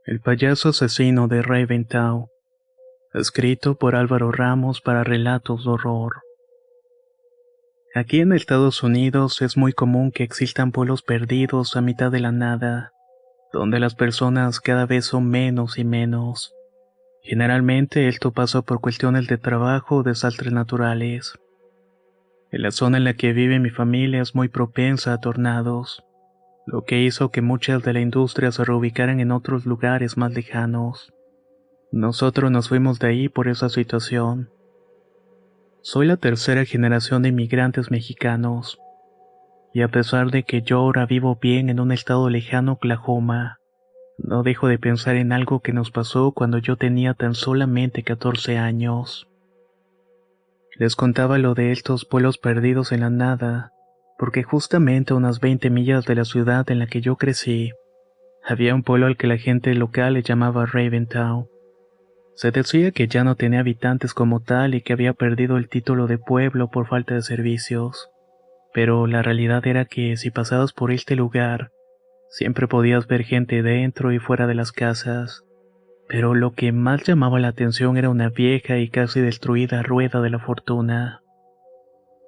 El payaso asesino de Raventown, escrito por Álvaro Ramos para relatos de horror. Aquí en Estados Unidos es muy común que existan pueblos perdidos a mitad de la nada, donde las personas cada vez son menos y menos. Generalmente esto pasa por cuestiones de trabajo o desastres naturales. En la zona en la que vive mi familia es muy propensa a tornados, lo que hizo que muchas de la industria se reubicaran en otros lugares más lejanos. Nosotros nos fuimos de ahí por esa situación. Soy la tercera generación de inmigrantes mexicanos, y a pesar de que yo ahora vivo bien en un estado lejano Oklahoma, no dejo de pensar en algo que nos pasó cuando yo tenía tan solamente 14 años. Les contaba lo de estos pueblos perdidos en la nada, porque justamente a unas 20 millas de la ciudad en la que yo crecí, había un pueblo al que la gente local le llamaba Raventown. Se decía que ya no tenía habitantes como tal y que había perdido el título de pueblo por falta de servicios. Pero la realidad era que si pasabas por este lugar, siempre podías ver gente dentro y fuera de las casas. Pero lo que más llamaba la atención era una vieja y casi destruida rueda de la fortuna.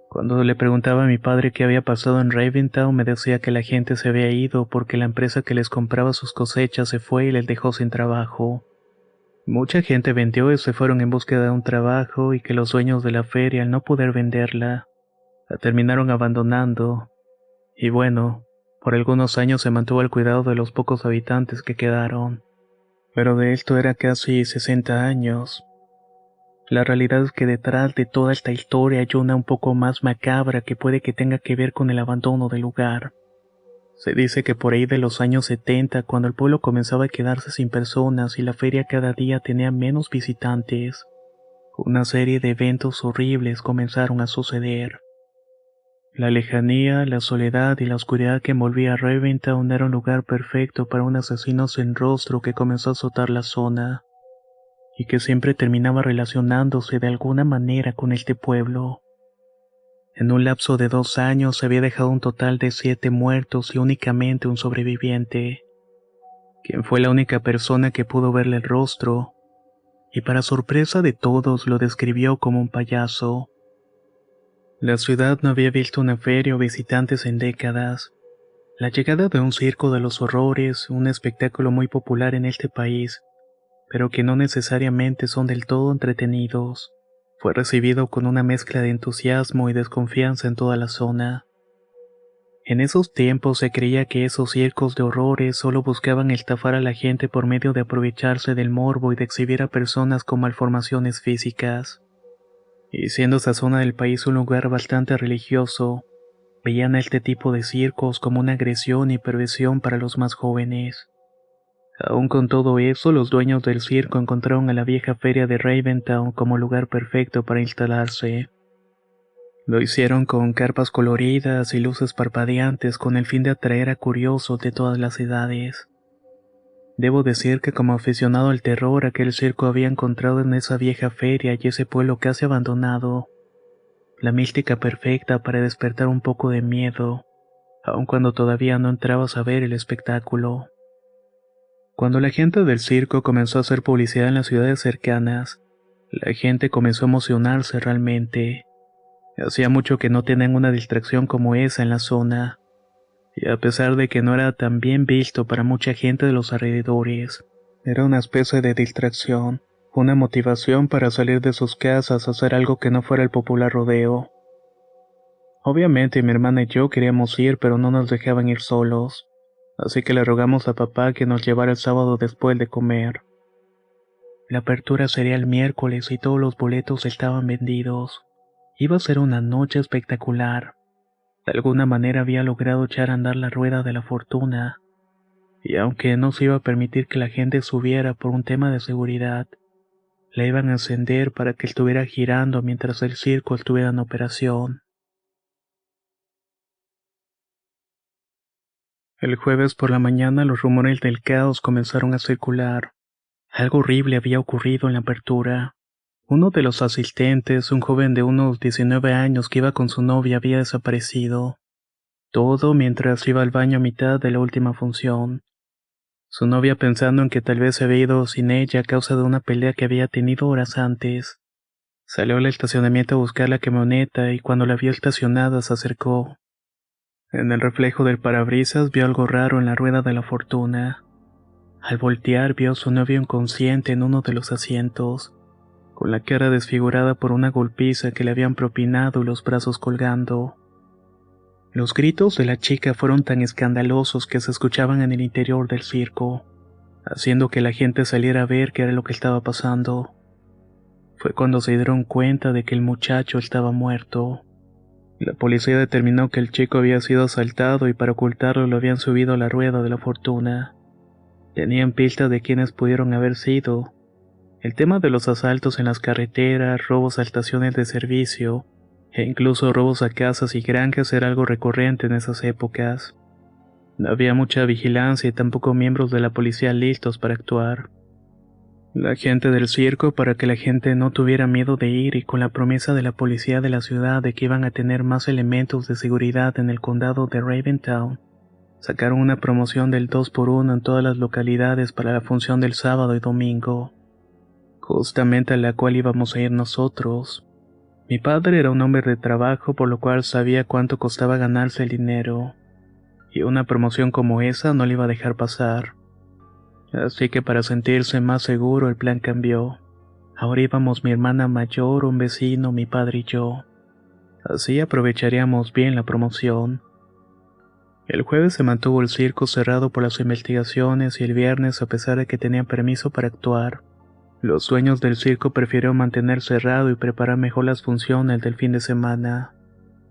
Cuando le preguntaba a mi padre qué había pasado en Raventown, me decía que la gente se había ido porque la empresa que les compraba sus cosechas se fue y les dejó sin trabajo. Mucha gente vendió y se fueron en búsqueda de un trabajo y que los dueños de la feria, al no poder venderla, la terminaron abandonando. Y bueno, por algunos años se mantuvo al cuidado de los pocos habitantes que quedaron. Pero de esto era casi 60 años. La realidad es que detrás de toda esta historia hay una un poco más macabra que puede que tenga que ver con el abandono del lugar. Se dice que por ahí de los años 70, cuando el pueblo comenzaba a quedarse sin personas y la feria cada día tenía menos visitantes, una serie de eventos horribles comenzaron a suceder. La lejanía, la soledad y la oscuridad que envolvía a Raventown era un lugar perfecto para un asesino sin rostro que comenzó a azotar la zona, y que siempre terminaba relacionándose de alguna manera con este pueblo. En un lapso de 2 años se había dejado un total de 7 muertos y únicamente un sobreviviente, quien fue la única persona que pudo verle el rostro, y para sorpresa de todos lo describió como un payaso. La ciudad no había visto una feria o visitantes en décadas. La llegada de un circo de los horrores, un espectáculo muy popular en este país, pero que no necesariamente son del todo entretenidos, fue recibido con una mezcla de entusiasmo y desconfianza en toda la zona. En esos tiempos se creía que esos circos de horrores solo buscaban estafar a la gente por medio de aprovecharse del morbo y de exhibir a personas con malformaciones físicas. Y siendo esa zona del país un lugar bastante religioso, veían a este tipo de circos como una agresión y perversión para los más jóvenes. Aún con todo eso, los dueños del circo encontraron a la vieja feria de Raventown como lugar perfecto para instalarse. Lo hicieron con carpas coloridas y luces parpadeantes con el fin de atraer a curiosos de todas las edades. Debo decir que como aficionado al terror, aquel circo había encontrado en esa vieja feria y ese pueblo casi abandonado la mística perfecta para despertar un poco de miedo, aun cuando todavía no entrabas a ver el espectáculo. Cuando la gente del circo comenzó a hacer publicidad en las ciudades cercanas, la gente comenzó a emocionarse realmente. Hacía mucho que no tenían una distracción como esa en la zona, y a pesar de que no era tan bien visto para mucha gente de los alrededores, era una especie de distracción, una motivación para salir de sus casas a hacer algo que no fuera el popular rodeo. Obviamente mi hermana y yo queríamos ir, pero no nos dejaban ir solos, así que le rogamos a papá que nos llevara el sábado después de comer. La apertura sería el miércoles y todos los boletos estaban vendidos. Iba a ser una noche espectacular. De alguna manera había logrado echar a andar la rueda de la fortuna, y aunque no se iba a permitir que la gente subiera por un tema de seguridad, la iban a encender para que estuviera girando mientras el circo estuviera en operación. El jueves por la mañana los rumores del caos comenzaron a circular. Algo horrible había ocurrido en la apertura. Uno de los asistentes, un joven de unos 19 años que iba con su novia, había desaparecido. Todo mientras iba al baño a mitad de la última función. Su novia, pensando en que tal vez se había ido sin ella a causa de una pelea que había tenido horas antes, salió al estacionamiento a buscar la camioneta y cuando la vio estacionada se acercó. En el reflejo del parabrisas vio algo raro en la rueda de la fortuna. Al voltear vio a su novio inconsciente en uno de los asientos, con la cara desfigurada por una golpiza que le habían propinado y los brazos colgando. Los gritos de la chica fueron tan escandalosos que se escuchaban en el interior del circo, haciendo que la gente saliera a ver qué era lo que estaba pasando. Fue cuando se dieron cuenta de que el muchacho estaba muerto. La policía determinó que el chico había sido asaltado y para ocultarlo lo habían subido a la rueda de la fortuna. Tenían pistas de quiénes pudieron haber sido. El tema de los asaltos en las carreteras, robos a estaciones de servicio e incluso robos a casas y granjas era algo recurrente en esas épocas. No había mucha vigilancia y tampoco miembros de la policía listos para actuar. La gente del circo, para que la gente no tuviera miedo de ir y con la promesa de la policía de la ciudad de que iban a tener más elementos de seguridad en el condado de Raventown, sacaron una promoción del 2x1 en todas las localidades para la función del sábado y domingo, justamente a la cual íbamos a ir nosotros. Mi padre era un hombre de trabajo, por lo cual sabía cuánto costaba ganarse el dinero, y una promoción como esa no le iba a dejar pasar. Así que para sentirse más seguro el plan cambió. Ahora íbamos mi hermana mayor, un vecino, mi padre y yo. Así aprovecharíamos bien la promoción. El jueves se mantuvo el circo cerrado por las investigaciones y el viernes, a pesar de que tenían permiso para actuar, los dueños del circo prefirieron mantener cerrado y preparar mejor las funciones del fin de semana.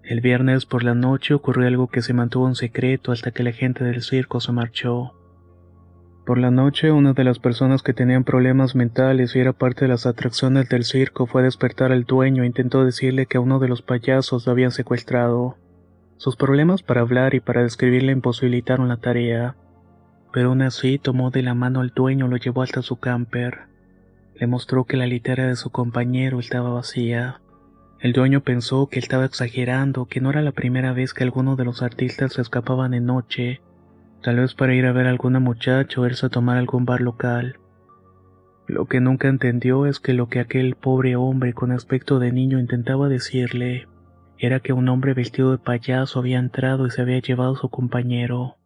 El viernes por la noche ocurrió algo que se mantuvo en secreto hasta que la gente del circo se marchó. Por la noche, una de las personas que tenían problemas mentales y era parte de las atracciones del circo fue a despertar al dueño e intentó decirle que a uno de los payasos lo habían secuestrado. Sus problemas para hablar y para describir le imposibilitaron la tarea, pero aún así tomó de la mano al dueño y lo llevó hasta su camper. Le mostró que la litera de su compañero estaba vacía. El dueño pensó que estaba exagerando, que no era la primera vez que alguno de los artistas se escapaban de noche, tal vez para ir a ver a alguna muchacha o irse a tomar a algún bar local. Lo que nunca entendió es que lo que aquel pobre hombre con aspecto de niño intentaba decirle era que un hombre vestido de payaso había entrado y se había llevado a su compañero.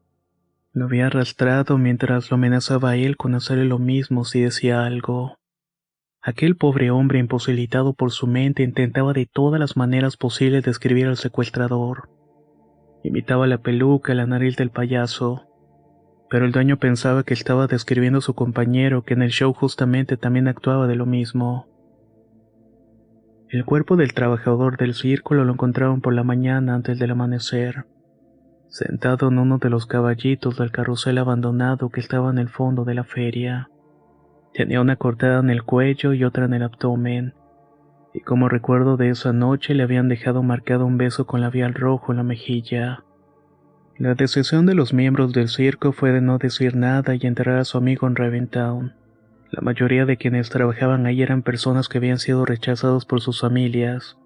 Lo había arrastrado mientras lo amenazaba a él con hacerle lo mismo si decía algo. Aquel pobre hombre, imposibilitado por su mente, intentaba de todas las maneras posibles describir al secuestrador. Imitaba la peluca, la nariz del payaso, pero el dueño pensaba que estaba describiendo a su compañero, que en el show justamente también actuaba de lo mismo. El cuerpo del trabajador del círculo lo encontraron por la mañana antes del amanecer, sentado en uno de los caballitos del carrusel abandonado que estaba en el fondo de la feria. Tenía una cortada en el cuello y otra en el abdomen, y como recuerdo de esa noche le habían dejado marcado un beso con labial rojo en la mejilla. La decisión de los miembros del circo fue de no decir nada y enterrar a su amigo en Raventown. La mayoría de quienes trabajaban ahí eran personas que habían sido rechazados por sus familias,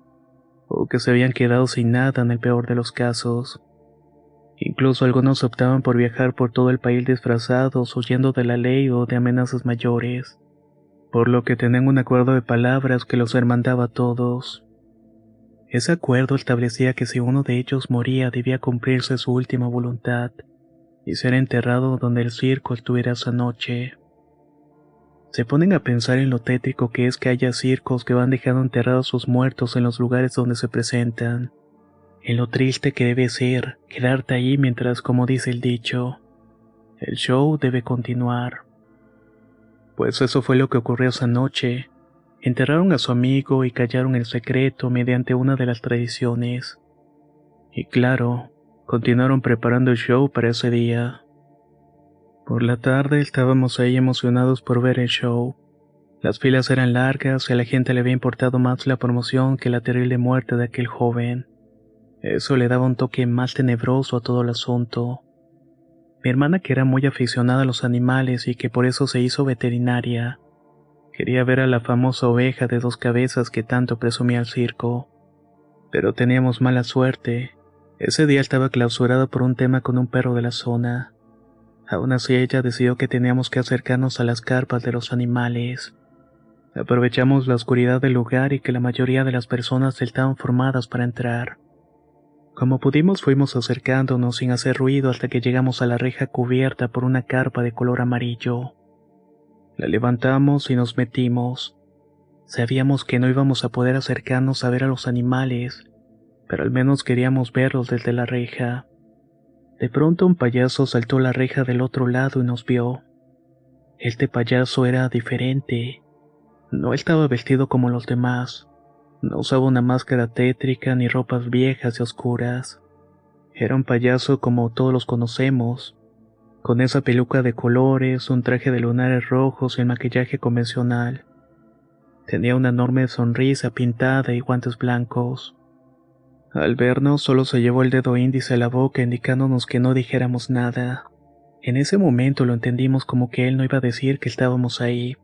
o que se habían quedado sin nada en el peor de los casos. Incluso algunos optaban por viajar por todo el país disfrazados, huyendo de la ley o de amenazas mayores, por lo que tenían un acuerdo de palabras que los hermandaba a todos. Ese acuerdo establecía que si uno de ellos moría debía cumplirse su última voluntad, y ser enterrado donde el circo estuviera esa noche. Se ponen a pensar en lo tétrico que es que haya circos que van dejando enterrados sus muertos en los lugares donde se presentan. En lo triste que debe ser quedarte ahí mientras, como dice el dicho, el show debe continuar. Pues eso fue lo que ocurrió esa noche. Enterraron a su amigo y callaron el secreto mediante una de las tradiciones. Y claro, continuaron preparando el show para ese día. Por la tarde estábamos ahí emocionados por ver el show. Las filas eran largas y a la gente le había importado más la promoción que la terrible muerte de aquel joven. Eso le daba un toque más tenebroso a todo el asunto. Mi hermana, que era muy aficionada a los animales y que por eso se hizo veterinaria, quería ver a la famosa oveja de 2 cabezas que tanto presumía el circo. Pero teníamos mala suerte. Ese día estaba clausurado por un tema con un perro de la zona. Aún así ella decidió que teníamos que acercarnos a las carpas de los animales. Aprovechamos la oscuridad del lugar y que la mayoría de las personas estaban formadas para entrar. Como pudimos fuimos acercándonos sin hacer ruido hasta que llegamos a la reja cubierta por una carpa de color amarillo. La levantamos y nos metimos. Sabíamos que no íbamos a poder acercarnos a ver a los animales, pero al menos queríamos verlos desde la reja. De pronto un payaso saltó la reja del otro lado y nos vio. Este payaso era diferente. No estaba vestido como los demás. No usaba una máscara tétrica ni ropas viejas y oscuras. Era un payaso como todos los conocemos, con esa peluca de colores, un traje de lunares rojos y el maquillaje convencional. Tenía una enorme sonrisa pintada y guantes blancos. Al vernos solo se llevó el dedo índice a la boca indicándonos que no dijéramos nada. En ese momento lo entendimos como que él no iba a decir que estábamos ahí.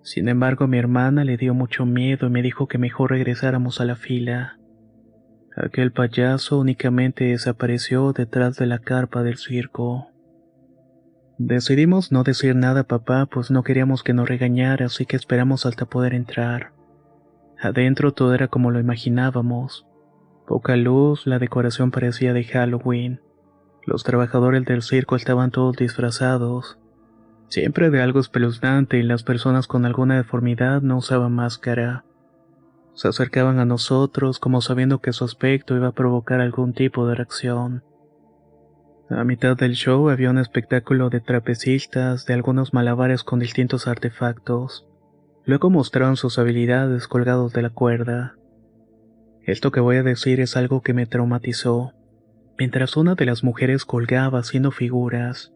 Sin embargo, a mi hermana le dio mucho miedo y me dijo que mejor regresáramos a la fila. Aquel payaso únicamente desapareció detrás de la carpa del circo. Decidimos no decir nada a papá, pues no queríamos que nos regañara, así que esperamos hasta poder entrar. Adentro todo era como lo imaginábamos. Poca luz, la decoración parecía de Halloween. Los trabajadores del circo estaban todos disfrazados, siempre de algo espeluznante, y las personas con alguna deformidad no usaban máscara. Se acercaban a nosotros como sabiendo que su aspecto iba a provocar algún tipo de reacción. A mitad del show había un espectáculo de trapecistas, de algunos malabares con distintos artefactos. Luego mostraron sus habilidades colgados de la cuerda. Esto que voy a decir es algo que me traumatizó. Mientras una de las mujeres colgaba haciendo figuras,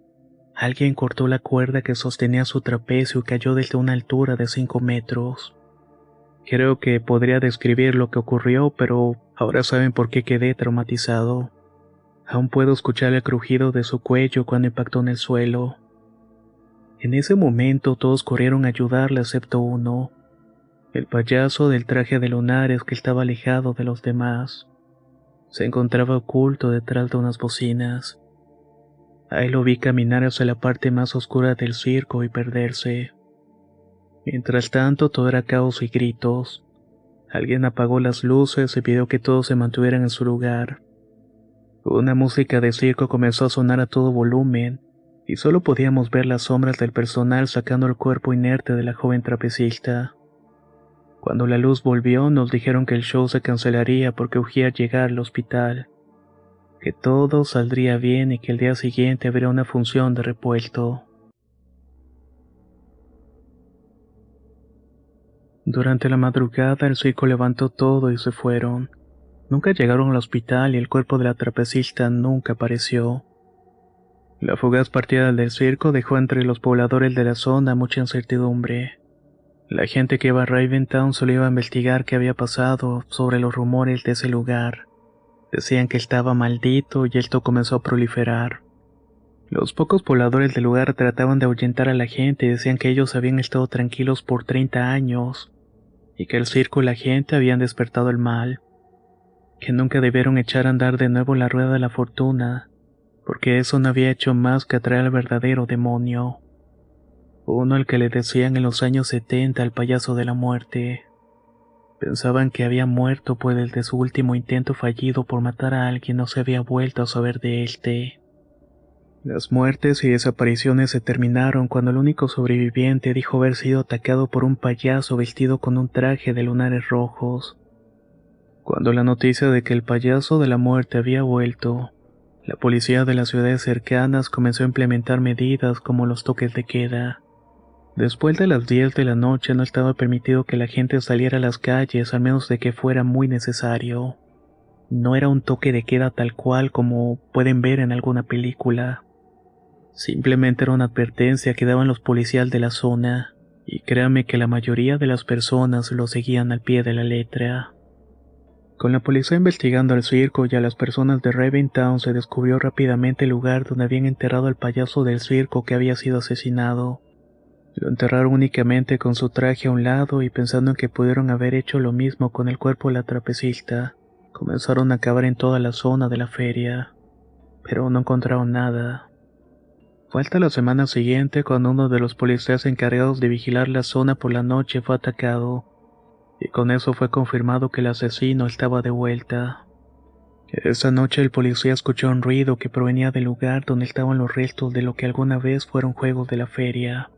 alguien cortó la cuerda que sostenía su trapecio y cayó desde una altura de 5 metros. Creo que podría describir lo que ocurrió, pero ahora saben por qué quedé traumatizado. Aún puedo escuchar el crujido de su cuello cuando impactó en el suelo. En ese momento todos corrieron a ayudarle excepto uno, el payaso del traje de lunares que estaba alejado de los demás. Se encontraba oculto detrás de unas bocinas. Ahí lo vi caminar hacia la parte más oscura del circo y perderse. Mientras tanto todo era caos y gritos. Alguien apagó las luces y pidió que todos se mantuvieran en su lugar. Una música de circo comenzó a sonar a todo volumen, y solo podíamos ver las sombras del personal sacando el cuerpo inerte de la joven trapecista. Cuando la luz volvió, nos dijeron que el show se cancelaría porque urgía llegar al hospital, que todo saldría bien y que el día siguiente habría una función de repuesto. Durante la madrugada el circo levantó todo y se fueron. Nunca llegaron al hospital y el cuerpo de la trapecista nunca apareció. La fugaz partida del circo dejó entre los pobladores de la zona mucha incertidumbre. La gente que iba a Raventown solo iba a investigar qué había pasado sobre los rumores de ese lugar. Decían que estaba maldito y esto comenzó a proliferar. Los pocos pobladores del lugar trataban de ahuyentar a la gente y decían que ellos habían estado tranquilos por 30 años y que el circo y la gente habían despertado el mal, que nunca debieron echar a andar de nuevo la rueda de la fortuna, porque eso no había hecho más que atraer al verdadero demonio. Uno al que le decían en los años 70 el payaso de la muerte. Pensaban que había muerto pues desde su último intento fallido por matar a alguien no se había vuelto a saber de él. Las muertes y desapariciones se terminaron cuando el único sobreviviente dijo haber sido atacado por un payaso vestido con un traje de lunares rojos. Cuando la noticia de que el payaso de la muerte había vuelto, la policía de las ciudades cercanas comenzó a implementar medidas como los toques de queda. Después de las 10 de la noche no estaba permitido que la gente saliera a las calles, al menos de que fuera muy necesario. No era un toque de queda tal cual como pueden ver en alguna película. Simplemente era una advertencia que daban los policías de la zona, y créanme que la mayoría de las personas lo seguían al pie de la letra. Con la policía investigando al circo y a las personas de Raventown se descubrió rápidamente el lugar donde habían enterrado al payaso del circo que había sido asesinado. Lo enterraron únicamente con su traje a un lado y pensando en que pudieron haber hecho lo mismo con el cuerpo de la trapecista, comenzaron a cavar en toda la zona de la feria, pero no encontraron nada. Fue hasta la semana siguiente cuando uno de los policías encargados de vigilar la zona por la noche fue atacado, y con eso fue confirmado que el asesino estaba de vuelta. Esa noche el policía escuchó un ruido que provenía del lugar donde estaban los restos de lo que alguna vez fueron juegos de la feria,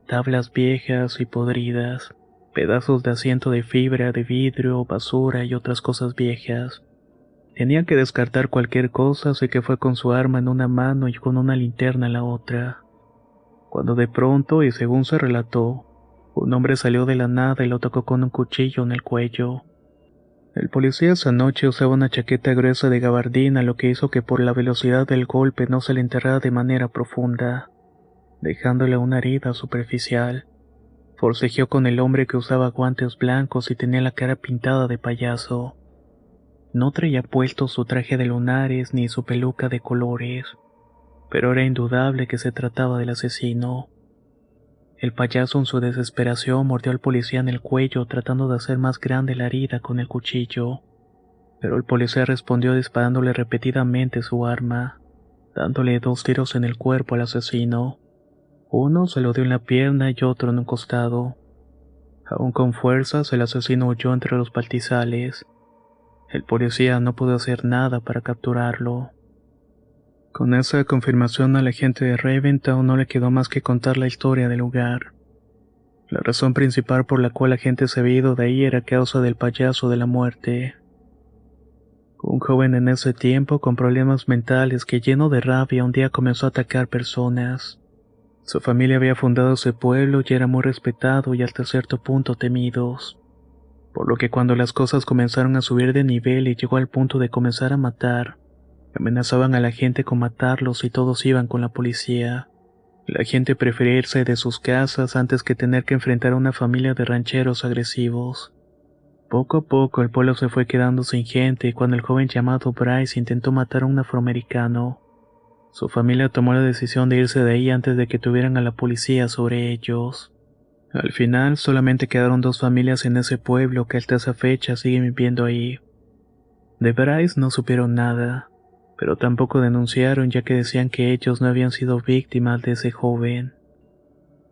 tablas viejas y podridas, pedazos de asiento de fibra, de vidrio, basura y otras cosas viejas. Tenía que descartar cualquier cosa, así que fue con su arma en una mano y con una linterna en la otra. Cuando de pronto, y según se relató, un hombre salió de la nada y lo tocó con un cuchillo en el cuello. El policía esa noche usaba una chaqueta gruesa de gabardina, lo que hizo que por la velocidad del golpe no se le enterrara de manera profunda, dejándole una herida superficial. Forcejeó con el hombre que usaba guantes blancos y tenía la cara pintada de payaso. No traía puesto su traje de lunares ni su peluca de colores, pero era indudable que se trataba del asesino. El payaso en su desesperación mordió al policía en el cuello tratando de hacer más grande la herida con el cuchillo, pero el policía respondió disparándole repetidamente su arma, dándole 2 tiros en el cuerpo al asesino. Uno se lo dio en la pierna y otro en un costado. Aún con fuerzas, el asesino huyó entre los pastizales. El policía no pudo hacer nada para capturarlo. Con esa confirmación al agente de Raventown no le quedó más que contar la historia del lugar. La razón principal por la cual la gente se había ido de ahí era a causa del payaso de la muerte. Un joven en ese tiempo con problemas mentales que lleno de rabia un día comenzó a atacar personas. Su familia había fundado ese pueblo y era muy respetado y hasta cierto punto temidos. Por lo que cuando las cosas comenzaron a subir de nivel y llegó al punto de comenzar a matar, amenazaban a la gente con matarlos y todos iban con la policía. La gente prefería irse de sus casas antes que tener que enfrentar a una familia de rancheros agresivos. Poco a poco el pueblo se fue quedando sin gente y cuando el joven llamado Bryce intentó matar a un afroamericano, su familia tomó la decisión de irse de ahí antes de que tuvieran a la policía sobre ellos. Al final solamente quedaron 2 familias en ese pueblo que hasta esa fecha siguen viviendo ahí. De Bryce no supieron nada, pero tampoco denunciaron ya que decían que ellos no habían sido víctimas de ese joven.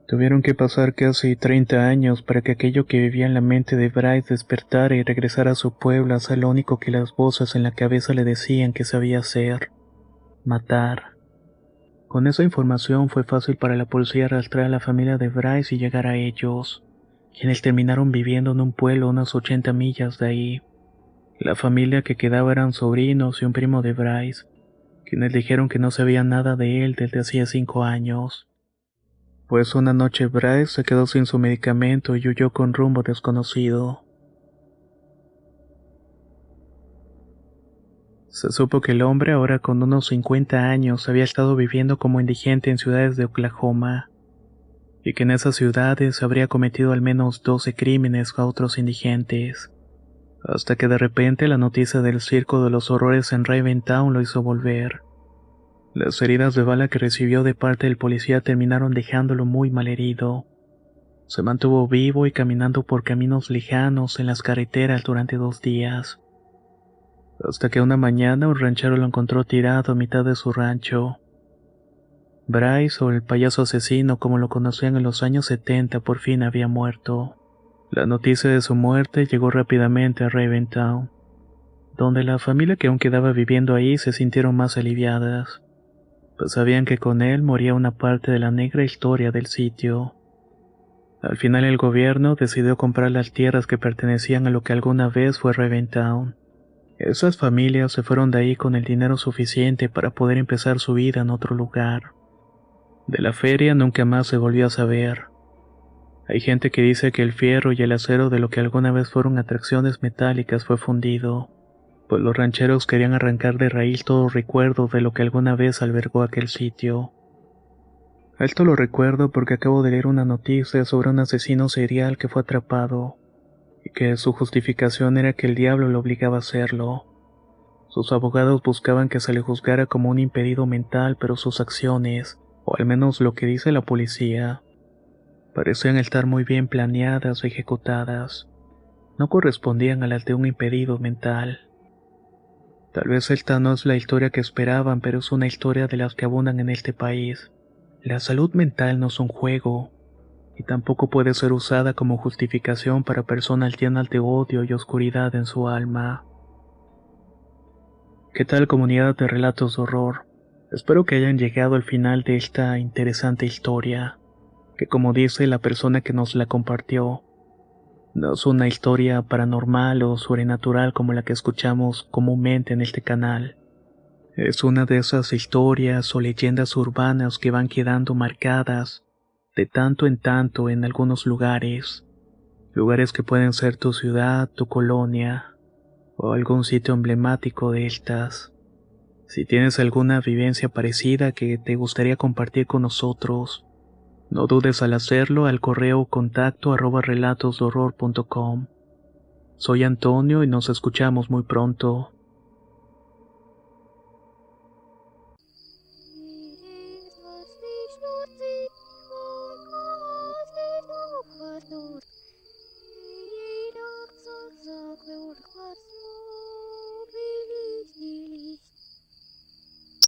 Tuvieron que pasar casi 30 años para que aquello que vivía en la mente de Bryce despertara y regresara a su pueblo a ser lo único que las voces en la cabeza le decían que sabía hacer: matar. Con esa información fue fácil para la policía arrastrar a la familia de Bryce y llegar a ellos, quienes terminaron viviendo en un pueblo a unas 80 millas de ahí. La familia que quedaba eran sobrinos y un primo de Bryce, quienes dijeron que no sabían nada de él desde hacía 5 años. Pues una noche Bryce se quedó sin su medicamento y huyó con rumbo desconocido. Se supo que el hombre, ahora con unos 50 años, había estado viviendo como indigente en ciudades de Oklahoma, y que en esas ciudades habría cometido al menos 12 crímenes a otros indigentes, hasta que de repente la noticia del circo de los horrores en Raventown lo hizo volver. Las heridas de bala que recibió de parte del policía terminaron dejándolo muy malherido. Se mantuvo vivo y caminando por caminos lejanos en las carreteras durante 2 días. Hasta que una mañana un ranchero lo encontró tirado a mitad de su rancho. Bryce, o el payaso asesino como lo conocían en los años 70, por fin había muerto. La noticia de su muerte llegó rápidamente a Raventown, donde la familia que aún quedaba viviendo ahí se sintieron más aliviadas, pues sabían que con él moría una parte de la negra historia del sitio. Al final el gobierno decidió comprar las tierras que pertenecían a lo que alguna vez fue Raventown. Esas familias se fueron de ahí con el dinero suficiente para poder empezar su vida en otro lugar. De la feria nunca más se volvió a saber. Hay gente que dice que el fierro y el acero de lo que alguna vez fueron atracciones metálicas fue fundido, pues los rancheros querían arrancar de raíz todo recuerdo de lo que alguna vez albergó aquel sitio. Esto lo recuerdo porque acabo de leer una noticia sobre un asesino serial que fue atrapado, y que su justificación era que el diablo lo obligaba a hacerlo. Sus abogados buscaban que se le juzgara como un impedido mental, pero sus acciones, o al menos lo que dice la policía, parecían estar muy bien planeadas o ejecutadas. No correspondían a las de un impedido mental. Tal vez esta no es la historia que esperaban, pero es una historia de las que abundan en este país, La salud mental no es un juego, y tampoco puede ser usada como justificación para personas llenas de odio y oscuridad en su alma. ¿Qué tal, comunidad de relatos de horror? Espero que hayan llegado al final de esta interesante historia, que como dice la persona que nos la compartió, no es una historia paranormal o sobrenatural como la que escuchamos comúnmente en este canal. Es una de esas historias o leyendas urbanas que van quedando marcadas de tanto en tanto en algunos lugares. Lugares que pueden ser tu ciudad, tu colonia o algún sitio emblemático de estas. Si tienes alguna vivencia parecida que te gustaría compartir con nosotros, no dudes al hacerlo al correo contacto@relatosdehorror.com. Soy Antonio y nos escuchamos muy pronto.